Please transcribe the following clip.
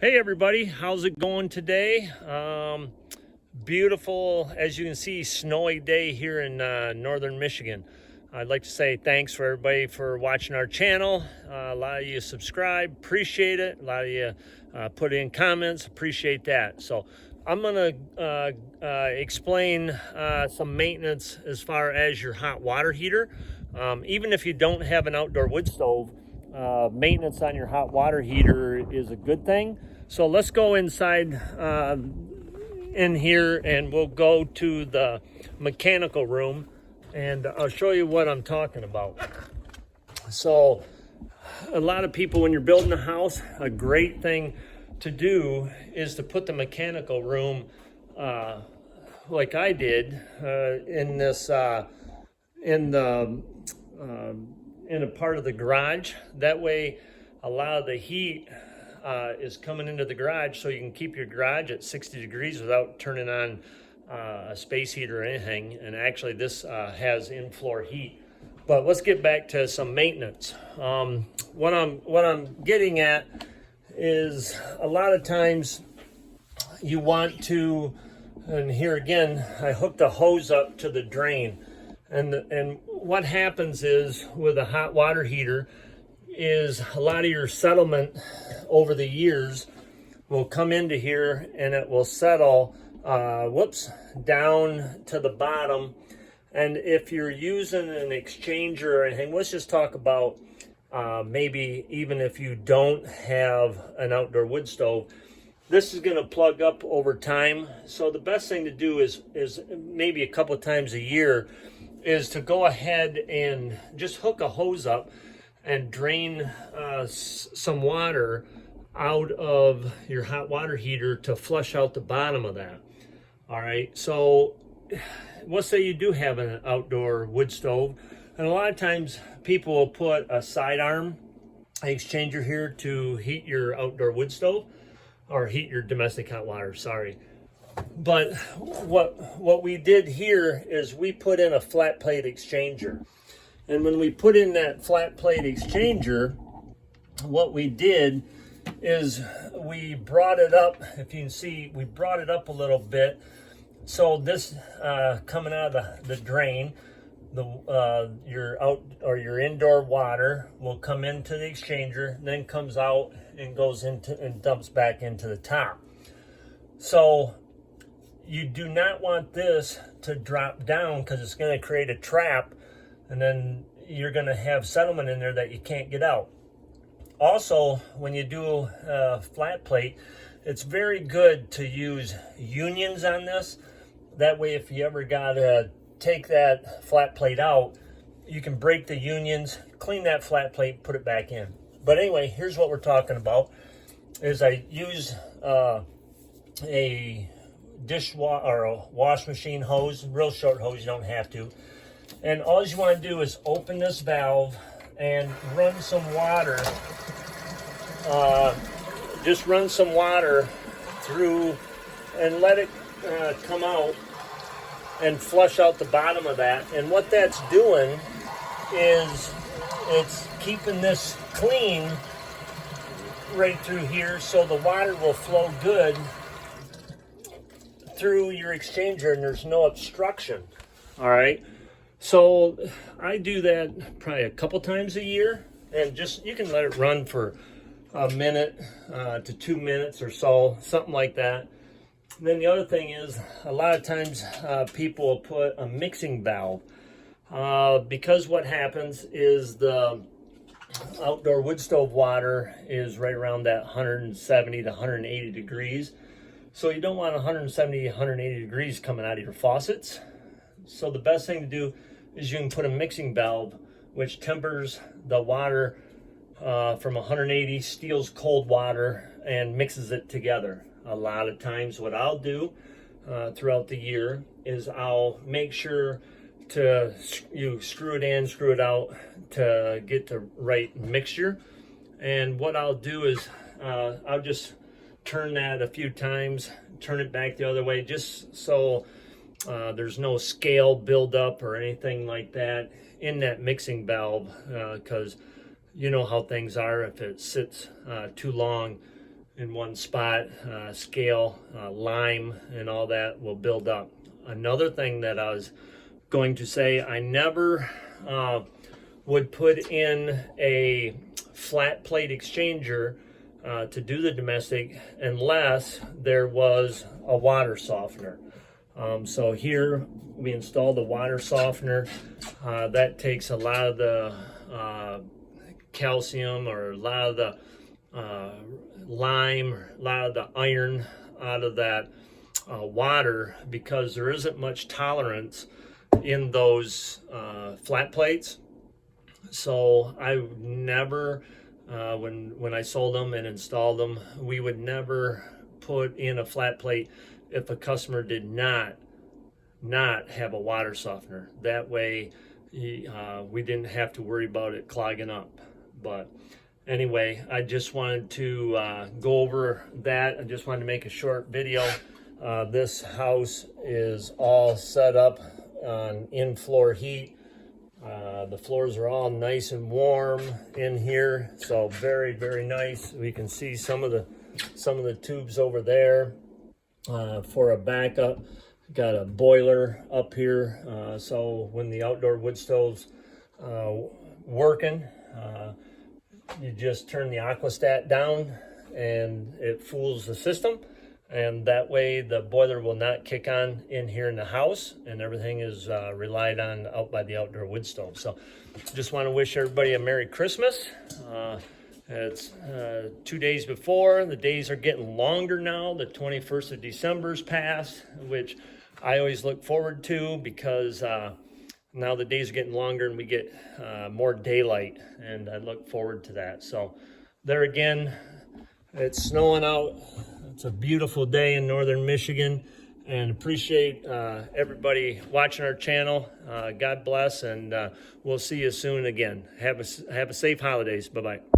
Hey everybody, how's it going today? Beautiful, as you can see, snowy day here in northern Michigan. I'd like to say thanks for everybody for watching our channel. A lot of you subscribe, appreciate it. A lot of you put in comments, appreciate that. So I'm gonna explain some maintenance as far as your hot water heater. Even if you don't have an outdoor wood stove, maintenance on your hot water heater is a good thing. So let's go inside in here and we'll go to the mechanical room and I'll show you what I'm talking about. So a lot of people, when you're building a house, a great thing to do is to put the mechanical room like I did in a part of the garage. That way a lot of the heat is coming into the garage, so you can keep your garage at 60 degrees without turning on a space heater or anything. And actually this has in-floor heat. But let's get back to some maintenance. What I'm getting at is a lot of times you want to, and here again I hooked a hose up to the drain, and what happens is with a hot water heater is a lot of your settlement over the years will come into here and it will settle down to the bottom. And if you're using an exchanger or anything, let's just talk about maybe even if you don't have an outdoor wood stove, this is going to plug up over time. So the best thing to do is maybe a couple of times a year is to go ahead and just hook a hose up and drain some water out of your hot water heater to flush out the bottom of that. All right, so let's say you do have an outdoor wood stove, and a lot of times people will put a sidearm exchanger here to heat your outdoor wood stove or heat your domestic hot water, sorry. But what we did here is we put in a flat plate exchanger. And when we put in that flat plate exchanger, what we did is we brought it up. If you can see, we brought it up a little bit. So this coming out of the drain, your indoor water will come into the exchanger, and then comes out and goes into and dumps back into the top. So you do not want this to drop down because it's going to create a trap, and then you're going to have settlement in there that you can't get out. Also, when you do a flat plate, it's very good to use unions on this. That way, if you ever got to take that flat plate out, you can break the unions, clean that flat plate, put it back in. But anyway, here's what we're talking about. Is I use a dishwasher or a wash machine hose, real short hose, you don't have to. And all you want to do is open this valve and run some water. Just run some water through and let it come out and flush out the bottom of that. And what that's doing is it's keeping this clean right through here, so the water will flow good through your exchanger and there's no obstruction. All right, so I do that probably a couple times a year, and just you can let it run for a minute to 2 minutes or so, something like that. And then the other thing is a lot of times people will put a mixing valve because what happens is the outdoor wood stove water is right around that 170 to 180 degrees. So you don't want 170, 180 degrees coming out of your faucets. So the best thing to do is you can put a mixing valve, which tempers the water from 180, steals cold water, and mixes it together. A lot of times what I'll do throughout the year is I'll make sure you screw it in, screw it out to get the right mixture. And what I'll do is I'll just turn that a few times, turn it back the other way, just so there's no scale buildup or anything like that in that mixing valve, because you know how things are. If it sits too long, in one spot. Scale, lime, and all that will build up. Another thing that I was going to say, I never would put in a flat plate exchanger to do the domestic unless there was a water softener. So here we install the water softener. That takes a lot of the calcium, or a lot of the lime, a lot of the iron out of that water, because there isn't much tolerance in those flat plates. So I would never, when I sold them and installed them, we would never put in a flat plate if a customer did not have a water softener. That way we didn't have to worry about it clogging up. But anyway, I just wanted to go over that. I just wanted to make a short video. This house is all set up on in-floor heat. The floors are all nice and warm in here, so very, very nice. We can see some of the tubes over there for a backup. Got a boiler up here, so when the outdoor wood stove's working, you just turn the aquastat down and it fools the system, and that way the boiler will not kick on in here in the house, and everything is relied on out by the outdoor wood stove. So just want to wish everybody a Merry Christmas. It's 2 days before. The days are getting longer now. The 21st of December's passed, which I always look forward to, because now the days are getting longer and we get more daylight, and I look forward to that. So there again, it's snowing out. It's a beautiful day in northern Michigan, and appreciate everybody watching our channel. God bless, and we'll see you soon again. Have a safe holidays. Bye-bye.